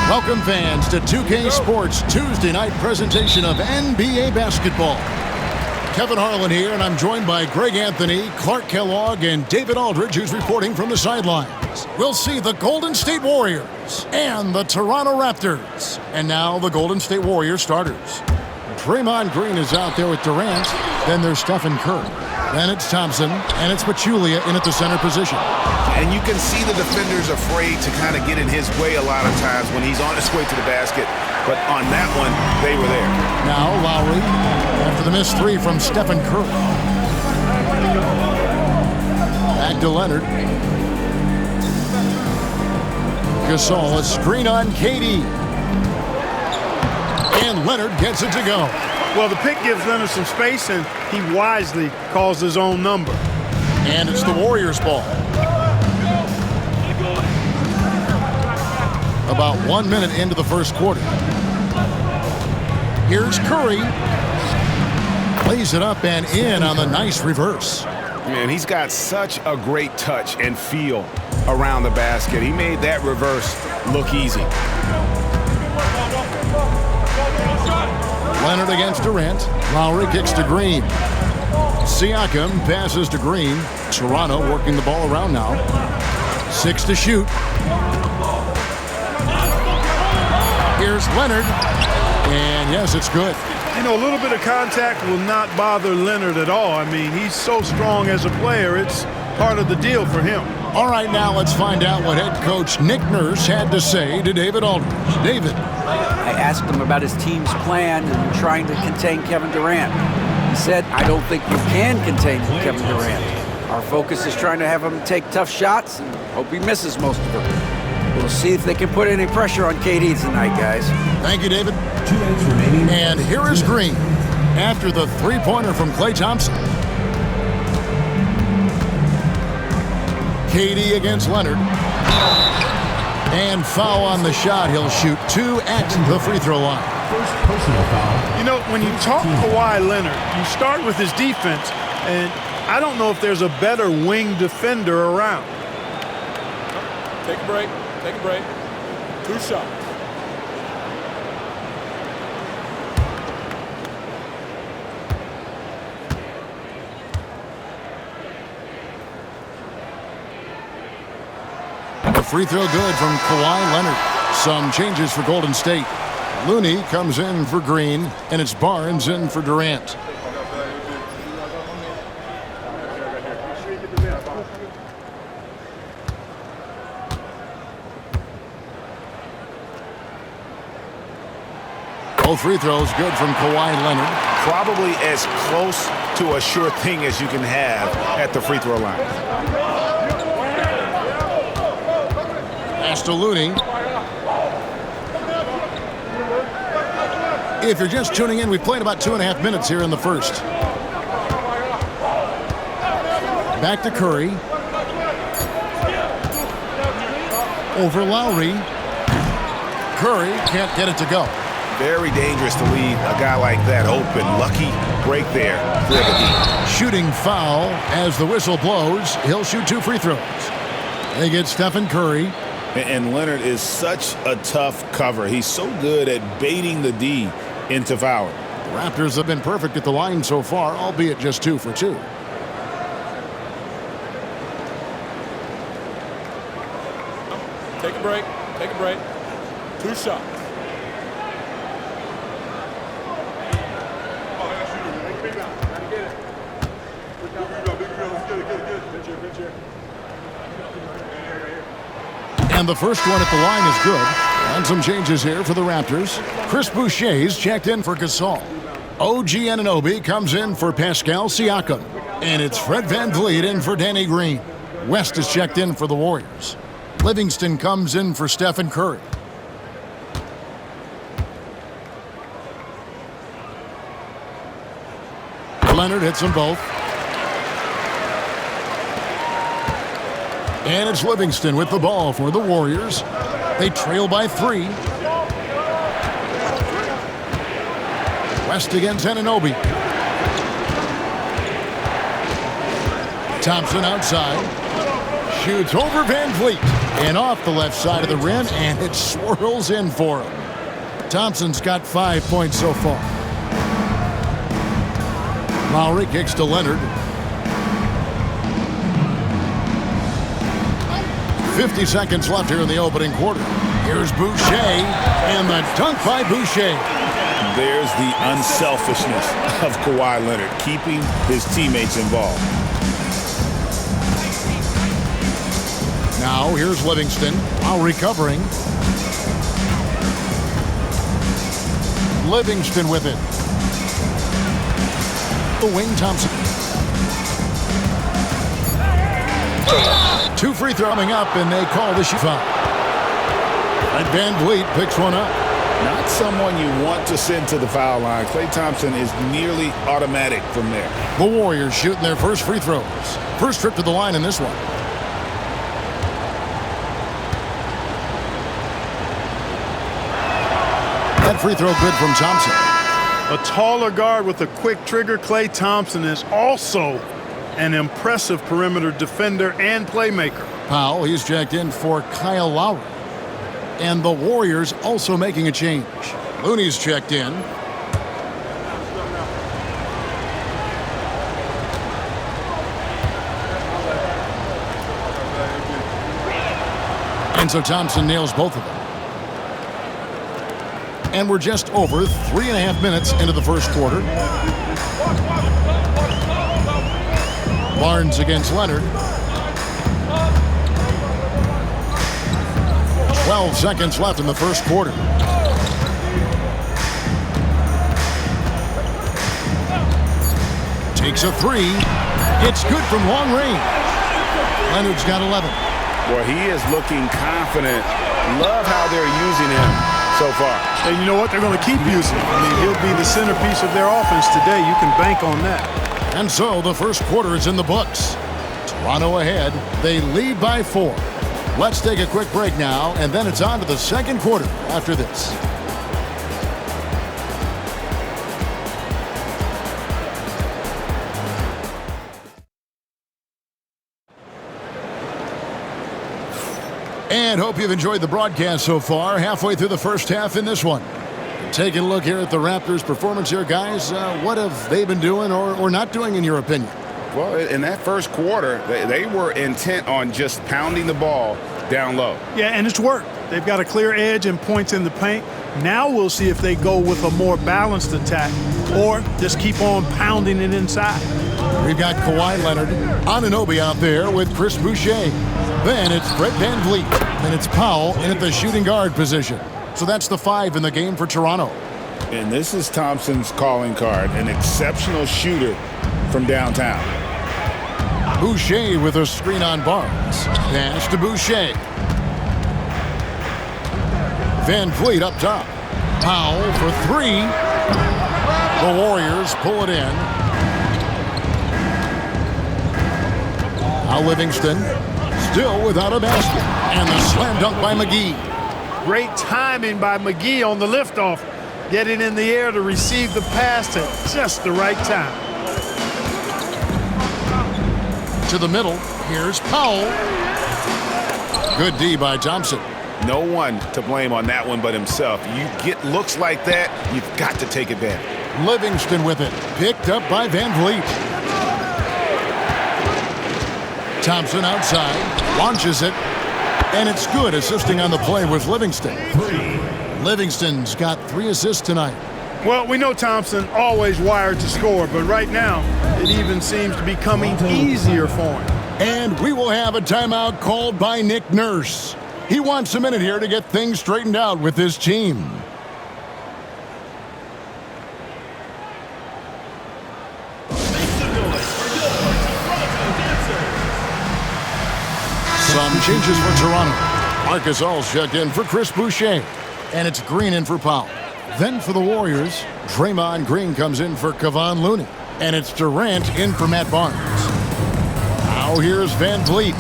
Welcome fans to 2K Sports Tuesday night presentation of NBA basketball. Kevin Harlan here, and I'm joined by Greg Anthony, Clark Kellogg, and David Aldridge, who's reporting from the sidelines. We'll see the Golden State Warriors and the Toronto Raptors. And now the Golden State Warriors starters. Draymond Green is out there with Durant. Then there's Stephen Curry. Then it's Thompson, and it's Pachulia in at the center position. And you can see the defenders afraid to kind of get in his way a lot of times when he's on his way to the basket. But on that one, they were there. Now Lowry, after the missed three from Stephen Curry. Back to Leonard. Gasol, a screen on KD. And Leonard gets it to go. Well, the pick gives Leonard some space, and he wisely calls his own number. And it's the Warriors' ball. About 1 minute into the first quarter. Here's Curry. Plays it up and in on the nice reverse. Man, he's got such a great touch and feel around the basket. He made that reverse look easy. Leonard against Durant. Lowry kicks to Green. Siakam passes to Green. Toronto working the ball around now. 6 to shoot. Here's Leonard. And yes, it's good. You know, a little bit of contact will not bother Leonard at all. I mean, he's so strong as a player. It's part of the deal for him. All right, now let's find out what head coach Nick Nurse had to say to David Aldridge. David. I asked him about his team's plan and trying to contain Kevin Durant. He said, I don't think you can contain Kevin Durant. Our focus is trying to have him take tough shots and hope he misses most of them. We'll see if they can put any pressure on KD tonight, guys. Thank you, David. 2 minutes remaining. And here is Green after the three-pointer from Klay Thompson. KD against Leonard. And foul on the shot. He'll shoot 2 at the free throw line. First personal foul. You know, when you talk Kawhi Leonard, you start with his defense, and I don't know if there's a better wing defender around. Take a break. Take a break. 2 shots. A free throw good from Kawhi Leonard. Some changes for Golden State. Looney comes in for Green, and it's Barnes in for Durant. Both free throws good from Kawhi Leonard. Probably as close to a sure thing as you can have at the free throw line. Pass to Looney. If you're just tuning in, we've played about 2.5 minutes here in the first. Back to Curry. Over Lowry. Curry can't get it to go. Very dangerous to leave a guy like that open. Lucky break there for the Heat. Shooting foul as the whistle blows. He'll shoot 2 free throws. They get Stephen Curry. And Leonard is such a tough cover. He's so good at baiting the D into fouling. The Raptors have been perfect at the line so far, albeit just 2 for 2. Take a break. Take a break. 2 shots. And the first one at the line is good. And some changes here for the Raptors. Chris Boucher's checked in for Gasol. OG Anunoby comes in for Pascal Siakam. And it's Fred VanVleet in for Danny Green. West is checked in for the Warriors. Livingston comes in for Stephen Curry. Leonard hits them both. And it's Livingston with the ball for the Warriors. They trail by 3. West against Anunoby. Thompson outside. shoots over Van Vliet. And off the left side of the rim, and it swirls in for him. Thompson's got 5 points so far. Lowry kicks to Leonard. 50 seconds left here in the opening quarter. Here's Boucher, and the dunk by Boucher. There's the unselfishness of Kawhi Leonard, keeping his teammates involved. Now here's Livingston, while recovering. Livingston with it. The wing Thompson. 2 free throw coming up, and they call the shot foul. And Van Vliet picks one up. Not someone you want to send to the foul line. Klay Thompson is nearly automatic from there. The Warriors shooting their first free throws. First trip to the line in this one. That free throw good from Thompson. A taller guard with a quick trigger, Klay Thompson is also an impressive perimeter defender and playmaker. Powell, he's checked in for Kyle Lowry. And the Warriors also making a change. Looney's checked in. And so Thompson nails both of them. And we're just over 3.5 minutes into the first quarter. Barnes against Leonard. 12 seconds left in the first quarter. Takes a three. It's good from long range. Leonard's got 11. Boy, he is looking confident. Love how they're using him so far. And you know what? They're going to keep using him. I mean, he'll be the centerpiece of their offense today. You can bank on that. And so the first quarter is in the books. Toronto ahead. They lead by 4. Let's take a quick break now, and then it's on to the second quarter after this. And hope you've enjoyed the broadcast so far. Halfway through the first half in this one. Taking a look here at the Raptors' performance here, guys. What have they been doing or not doing, in your opinion? Well, in that first quarter, they were intent on just pounding the ball down low. Yeah, and it's worked. They've got a clear edge and points in the paint. Now we'll see if they go with a more balanced attack or just keep on pounding it inside. We've got Kawhi Leonard, Anunoby out there with Chris Boucher. Then it's Fred Van Vliet. Then it's Powell in at the shooting guard position. So that's the 5 in the game for Toronto. And this is Thompson's calling card, an exceptional shooter from downtown. Boucher with a screen on Barnes. Pass to Boucher. Van Vliet up top. Powell for 3. The Warriors pull it in. Now Livingston still without a basket. And the slam dunk by McGee. Great timing by McGee on the liftoff. Getting in the air to receive the pass at just the right time. To the middle, here's Powell. Good D by Thompson. No one to blame on that one but himself. You get looks like that, you've got to take advantage. Livingston with it, picked up by Van Vliet. Thompson outside, launches it, and it's good, assisting on the play with Livingston. Livingston's got 3 assists tonight. Well, we know Thompson always wired to score, but right now it even seems to be coming easier for him. And we will have a timeout called by Nick Nurse. He wants a minute here to get things straightened out with his team. Some changes for Toronto. Marcus All's checked in for Chris Boucher. And it's Green in for Powell. Then for the Warriors, Draymond Green comes in for Kevon Looney. And it's Durant in for Matt Barnes. Now here's Van Vliet.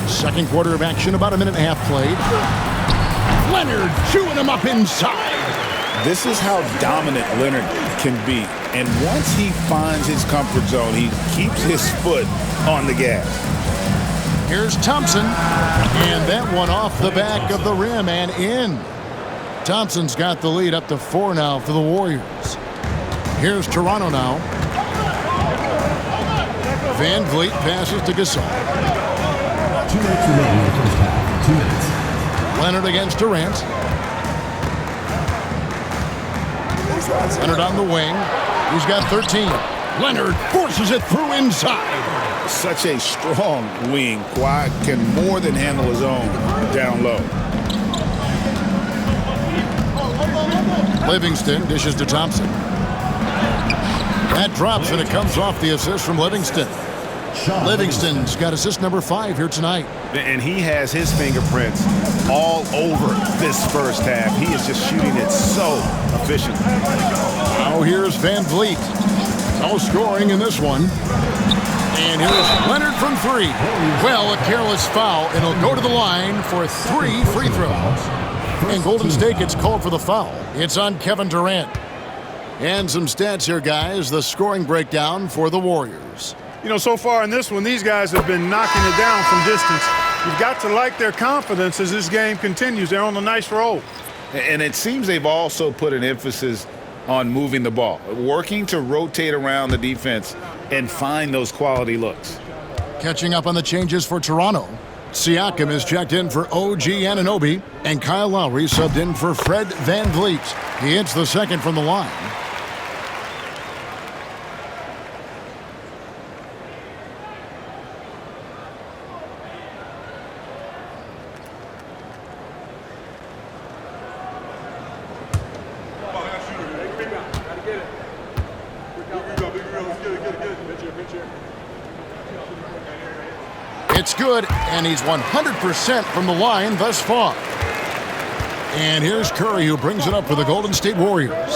Second quarter of action, about a minute and a half played. Leonard chewing him up inside. This is how dominant Leonard can be. And once he finds his comfort zone, he keeps his foot on the gas. Here's Thompson, and that one off the back of the rim and in. Thompson's got the lead up to 4 now for the Warriors. Here's Toronto now. Van Vliet passes to Gasol. 2 minutes remaining in the first half. 2 minutes. Leonard against Durant. Leonard on the wing. He's got 13. Leonard forces it through inside. Such a strong wing. Kawhi can more than handle his own down low. Livingston dishes to Thompson. That drops, and it comes off the assist from Livingston. Livingston's got assist number 5 here tonight. And he has his fingerprints all over this first half. He is just shooting it so efficient. Now here's Van Vliet. No scoring in this one. And here's Leonard from 3. Well, a careless foul, and he'll go to the line for 3 free throws. And Golden State gets called for the foul. It's on Kevin Durant. And some stats here, guys. The scoring breakdown for the Warriors. You know, so far in this one, these guys have been knocking it down from distance. You've got to like their confidence as this game continues. They're on a nice roll. And it seems they've also put an emphasis on moving the ball, working to rotate around the defense and find those quality looks. Catching up on the changes for Toronto. Siakam is checked in for OG Anunoby, and Kyle Lowry subbed in for Fred Van Vliet. He hits the second from the line. It's good, and he's 100% from the line thus far. And here's Curry, who brings it up for the Golden State Warriors.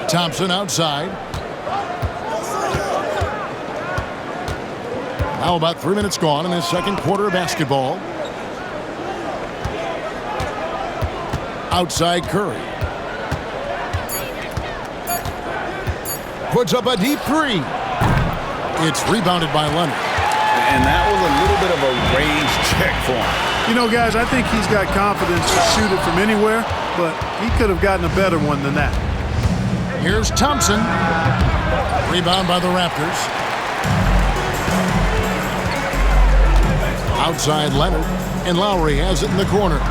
Thompson outside. Now about 3 minutes gone in this second quarter of basketball. Outside Curry. Puts up a deep 3. It's rebounded by Leonard. And that was a little bit of a range check for him. You know, guys, I think he's got confidence to shoot it from anywhere, but he could have gotten a better one than that. Here's Thompson. Rebound by the Raptors. Outside Leonard, and Lowry has it in the corner.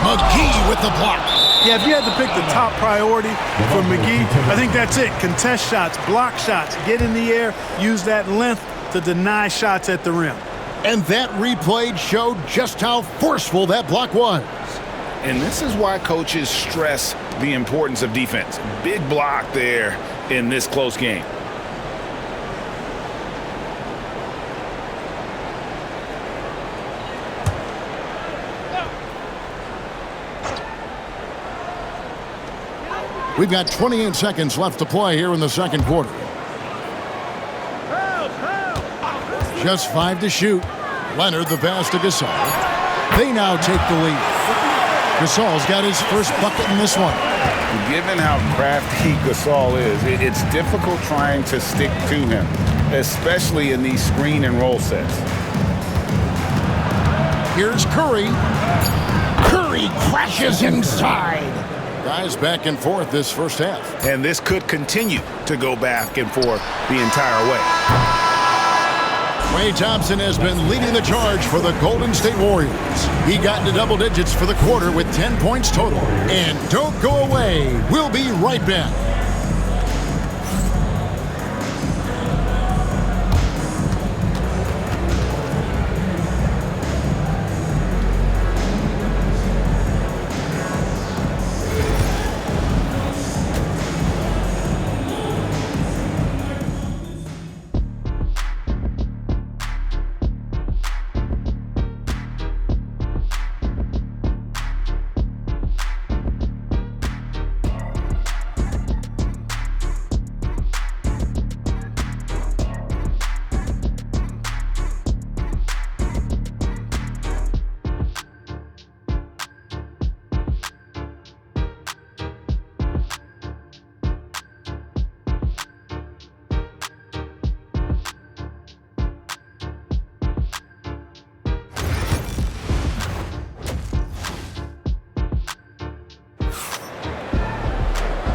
McGee with the block. Yeah, if you had to pick the top priority for McGee, I think that's it. Contest shots, block shots, get in the air, use that length to deny shots at the rim. And that replay showed just how forceful that block was. And this is why coaches stress the importance of defense. Big block there in this close game. We've got 28 seconds left to play here in the second quarter. Just 5 to shoot. Leonard the pass to Gasol. They now take the lead. Gasol's got his first bucket in this one. Given how crafty Gasol is, it's difficult trying to stick to him, especially in these screen and roll sets. Here's Curry. Curry crashes inside. Guys back and forth this first half. And this could continue to go back and forth the entire way. Klay Thompson has been leading the charge for the Golden State Warriors. He got into double digits for the quarter with 10 points total. And don't go away. We'll be right back.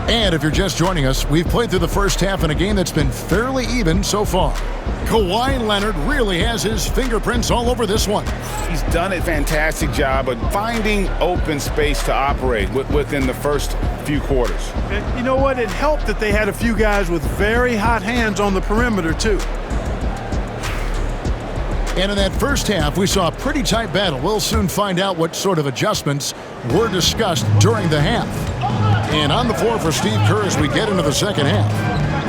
And if you're just joining us, we've played through the first half in a game that's been fairly even so far. Kawhi Leonard really has his fingerprints all over this one. He's done a fantastic job of finding open space to operate within the first few quarters. And you know what? It helped that they had a few guys with very hot hands on the perimeter, too. And in that first half, we saw a pretty tight battle. We'll soon find out what sort of adjustments were discussed during the half. And on the floor for Steve Kerr as we get into the second half.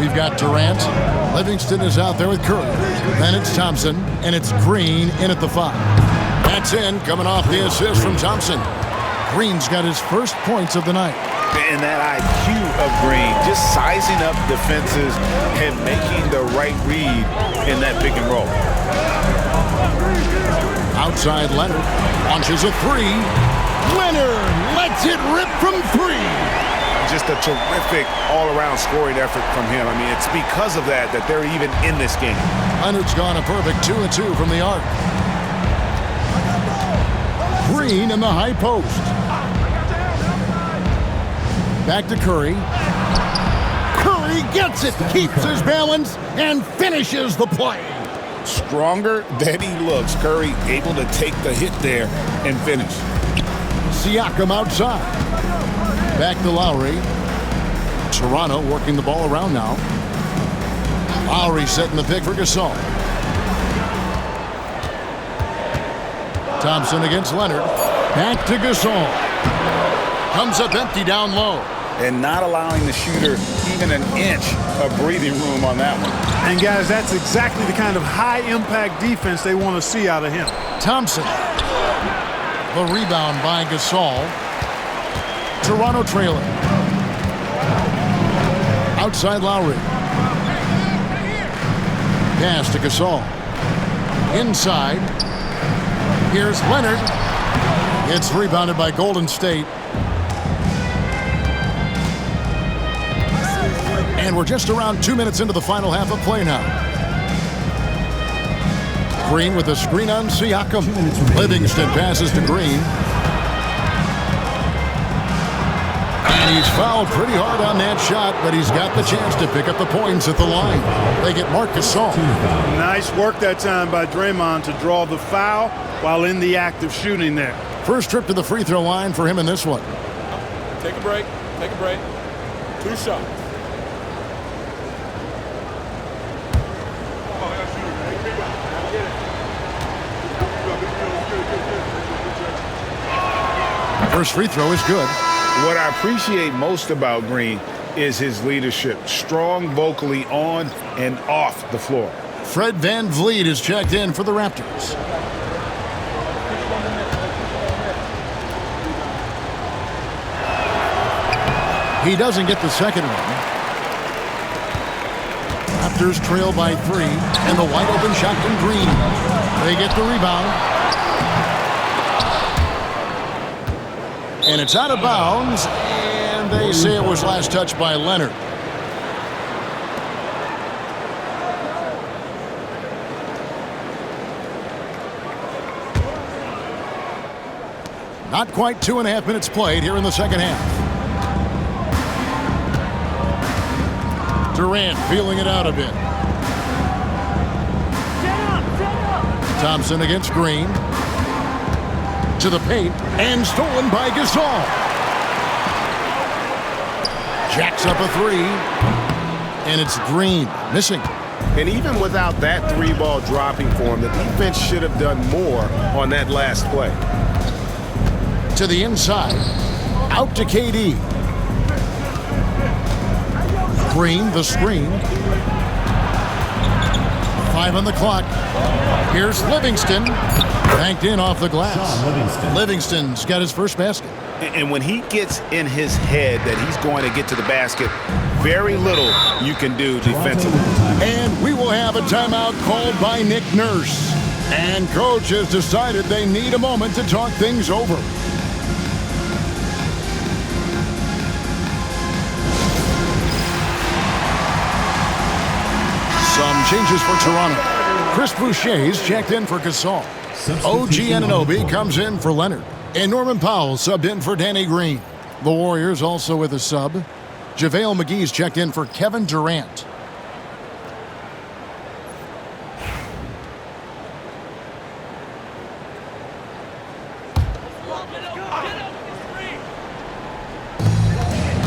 We've got Durant. Livingston is out there with Curry. Then it's Thompson, and it's Green in at the 5. That's in, coming off the assist from Thompson. Green's got his first points of the night. And that IQ of Green, just sizing up defenses and making the right read in that pick and roll. Outside Leonard launches a 3. Leonard lets it rip from 3. Just a terrific all-around scoring effort from him. I mean, it's because of that they're even in this game. Leonard's gone a perfect 2 of 2 from the arc. Green in the high post. Back to Curry. Curry gets it, keeps his balance, and finishes the play. Stronger than he looks. Curry able to take the hit there and finish. Siakam outside. Back to Lowry. Toronto working the ball around now. Lowry setting the pick for Gasol. Thompson against Leonard. Back to Gasol. Comes up empty down low. And not allowing the shooter even an inch of breathing room on that one. And, guys, that's exactly the kind of high-impact defense they want to see out of him. Thompson. The rebound by Gasol. Toronto trailing. Outside Lowry. Pass to Gasol. Inside. Here's Leonard. It's rebounded by Golden State. And we're just around 2 minutes into the final half of play now. Green with a screen on Siakam. Livingston passes to Green. And he's fouled pretty hard on that shot, but he's got the chance to pick up the points at the line. They get Marc Gasol. Nice work that time by Draymond to draw the foul while in the act of shooting there. First trip to the free throw line for him in this one. Take a break. Take a break. 2 shots. First free throw is good. What I appreciate most about Green is his leadership. Strong vocally on and off the floor. Fred VanVleet is checked in for the Raptors. He doesn't get the second one. Raptors trail by 3, and the wide open shot from Green. They get the rebound. And it's out of bounds, and they say it was last touched by Leonard. Not quite 2.5 minutes played here in the second half. Durant feeling it out a bit. Thompson against Green. To the paint, and stolen by Gasol. Jacks up a 3, and it's Green missing. And even without that 3-ball dropping for him, the defense should have done more on that last play. To the inside, out to KD. Green, the screen. 5 on the clock. Here's Livingston. Banked in off the glass. Livingston's got his first basket. And when he gets in his head that he's going to get to the basket, very little you can do defensively. And we will have a timeout called by Nick Nurse. And coach has decided they need a moment to talk things over. Some changes for Toronto. Chris Boucher's checked in for Gasol. OG Anunoby comes in for Leonard. And Norman Powell subbed in for Danny Green. The Warriors also with a sub. JaVale McGee's checked in for Kevin Durant.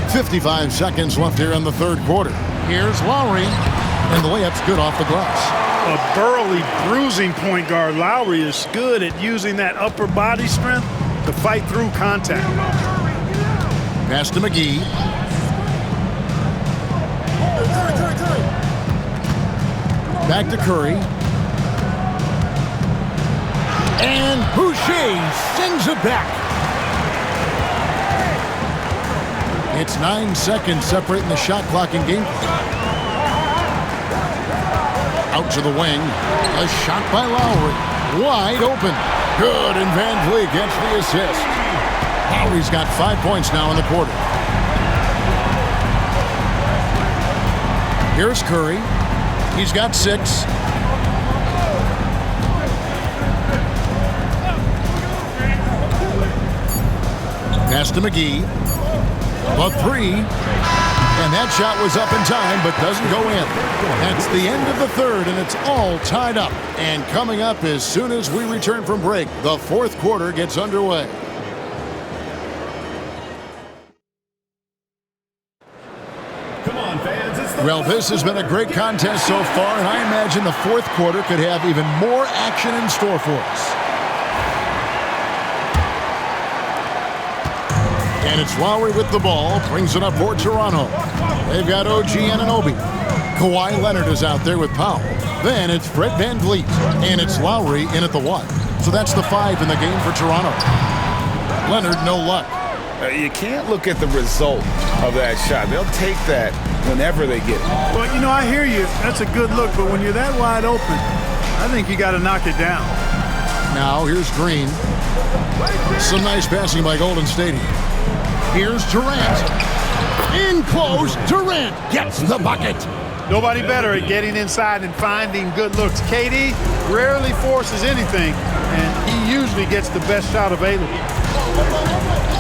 "55 seconds left here in the third quarter. Here's Lowry, and the layup's good off the glass. A burly, bruising point guard, Lowry is good at using that upper body strength to fight through contact. Pass to McGee. Back to Curry. And Boucher sends it back. It's 9 seconds separating the shot clock and game clock. Out to the wing. A shot by Lowry. Wide open. Good, and Van Vliet gets the assist. Lowry's got 5 points now in the quarter. Here's Curry. He's got 6. Pass to McGee. A 3. And that shot was up in time, but doesn't go in. That's the end of the third, and it's all tied up. And coming up as soon as we return from break, the fourth quarter gets underway. Come on, fans. It's the Well, this has been a great contest so far, and I imagine the fourth quarter could have even more action in store for us. And it's Lowry with the ball, brings it up for Toronto. They've got OG Anunoby. Kawhi Leonard is out there with Powell. Then it's Fred VanVleet, and it's Lowry in at the 1. So that's the 5 in the game for Toronto. Leonard, no luck. You can't look at the result of that shot. They'll take that whenever they get it. Well, you know, I hear you. That's a good look, but when you're that wide open, I think you got to knock it down. Now here's Green. Some nice passing by Golden State. Here's Durant. In close, Durant gets the bucket. Nobody better at getting inside and finding good looks. KD rarely forces anything, and he usually gets the best shot available.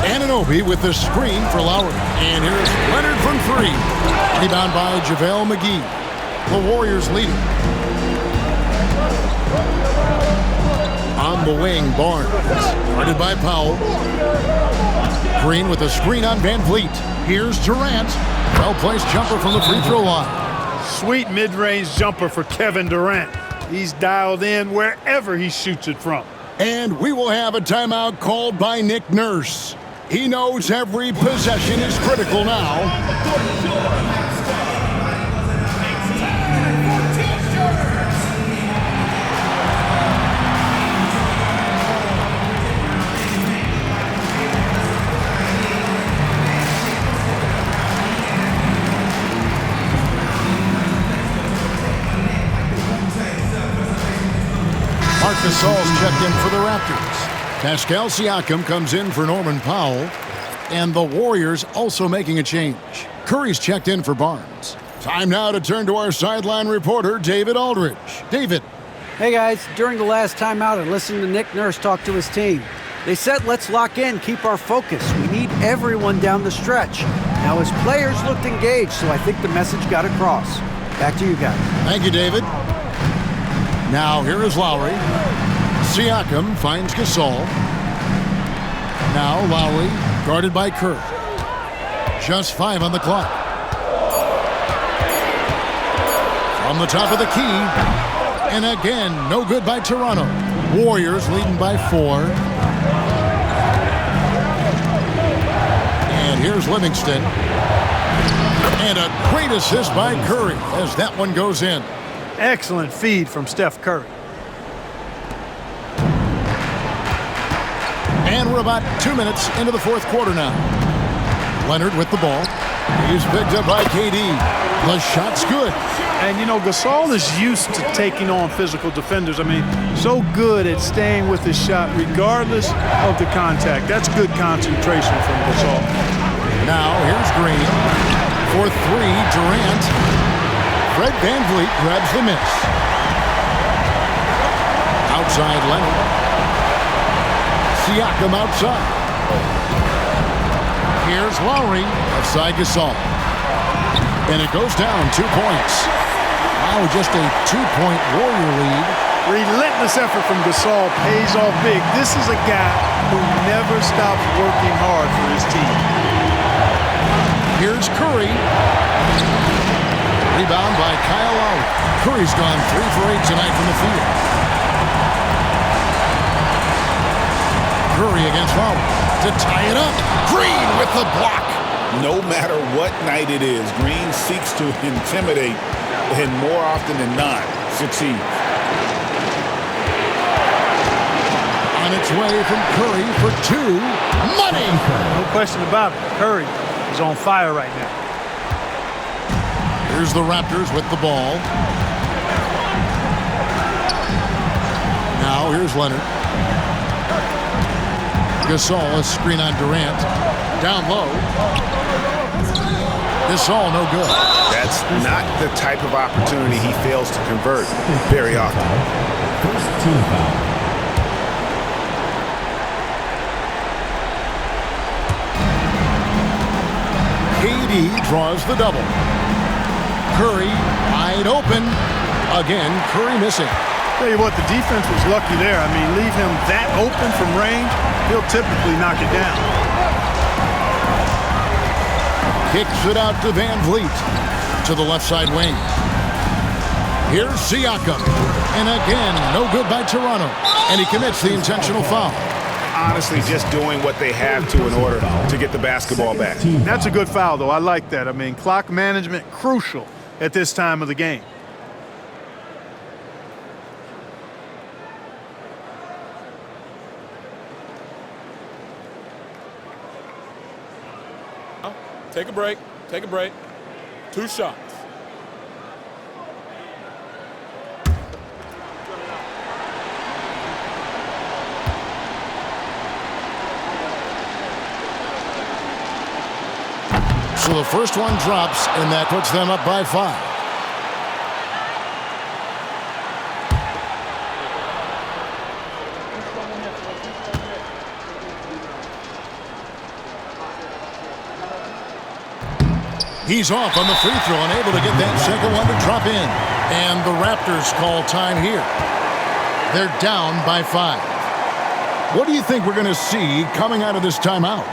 Anunoby with the screen for Lowry. And here's Leonard from 3. Rebound by JaVale McGee. The Warriors leading. On the wing, Barnes. Guarded by Powell. Green with a screen on VanVleet. Here's Durant. Well-placed jumper from the free throw line. Sweet mid-range jumper for Kevin Durant. He's dialed in wherever he shoots it from. And we will have a timeout called by Nick Nurse. He knows every possession is critical now. Marc Gasol's checked in for the Raptors. Pascal Siakam comes in for Norman Powell. And the Warriors also making a change. Curry's checked in for Barnes. Time now to turn to our sideline reporter, David Aldridge. David. Hey guys, during the last timeout, I listened to Nick Nurse talk to his team. They said, let's lock in, keep our focus. We need everyone down the stretch. Now his players looked engaged, so I think the message got across. Back to you guys. Thank you, David. Now here is Lowry. Siakam finds Gasol. Now Lowry, guarded by Kerr. Just 5 on the clock. From the top of the key. And again, no good by Toronto. Warriors leading by 4. And here's Livingston. And a great assist by Curry as that one goes in. Excellent feed from Steph Curry. And we're about 2 minutes into the fourth quarter now. Leonard with the ball. He's picked up by KD. The shot's good. And, you know, Gasol is used to taking on physical defenders. I mean, so good at staying with his shot regardless of the contact. That's good concentration from Gasol. Now, here's Green. For 3, Durant. Fred VanVleet grabs the miss. Outside Leonard. Siakam outside. Here's Lowry. Outside Gasol. And it goes down 2 points. Now just a 2-point Warrior lead. Relentless effort from Gasol pays off big. This is a guy who never stops working hard for his team. Here's Curry. Rebound by Kyle Lowry. Curry's gone 3 for 8 tonight from the field. Curry against Lowry to tie it up. Green with the block. No matter what night it is, Green seeks to intimidate and more often than not succeeds. On its way from Curry for 2. Money! No question about it. Curry is on fire right now. Here's the Raptors with the ball. Now here's Leonard. Gasol, a screen on Durant. Down low. Gasol, no good. That's not the type of opportunity he fails to convert very often. First team foul. KD draws the double. Curry wide open. Again, Curry missing. Tell you what, the defense was lucky there. I mean, leave him that open from range, he'll typically knock it down. Kicks it out to Van Vliet to the left side wing. Here's Siakam. And again, no good by Toronto. And he commits the intentional foul. Honestly, just doing what they have to in order to get the basketball back. That's a good foul, though. I like that. I mean, clock management crucial at this time of the game. Take a break. Take a break. 2 shots. So the first one drops, and that puts them up by 5. He's off on the free throw, unable to get that second one to drop in. And the Raptors call time here. They're down by 5. What do you think we're going to see coming out of this timeout?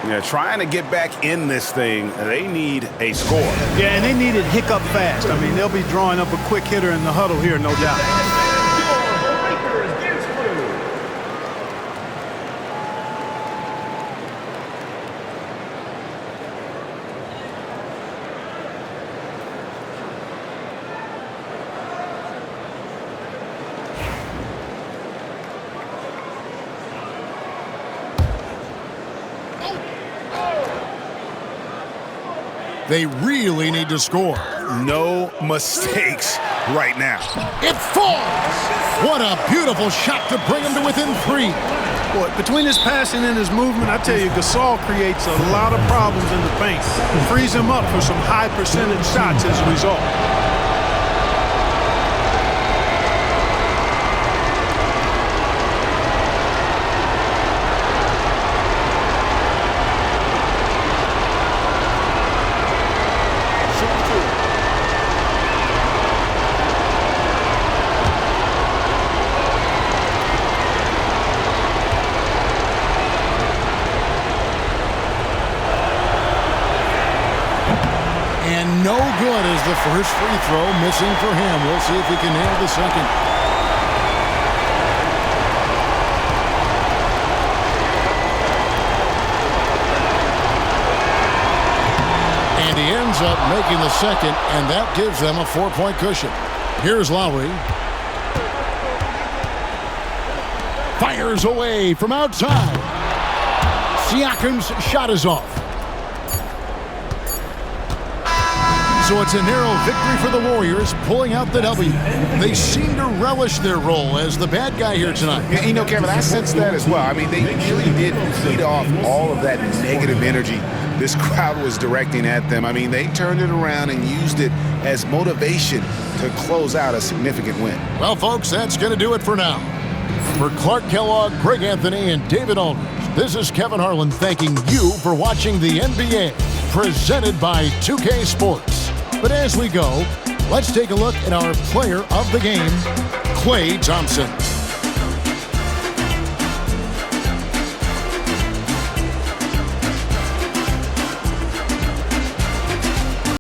Yeah, trying to get back in this thing, they need a score. Yeah, and they need it hiccup fast. I mean, they'll be drawing up a quick hitter in the huddle here, no doubt. They really need to score. No mistakes right now. It falls! What a beautiful shot to bring him to within 3. Boy, between his passing and his movement, I tell you, Gasol creates a lot of problems in the paint. Frees him up for some high percentage shots as a result. No good as the first free throw missing for him. We'll see if he can nail the second. And he ends up making the second, and that gives them a 4-point cushion. Here's Lowry. Fires away from outside. Siakam's shot is off. So it's a narrow victory for the Warriors, pulling out the W. They seem to relish their role as the bad guy here tonight. Yeah, you know, Kevin, I sense that as well. I mean, they really did feed off all of that negative energy this crowd was directing at them. I mean, they turned it around and used it as motivation to close out a significant win. Well, folks, that's going to do it for now. For Clark Kellogg, Greg Anthony, and David Aldridge, this is Kevin Harlan thanking you for watching the NBA, presented by 2K Sports. But as we go, let's take a look at our player of the game, Klay Thompson.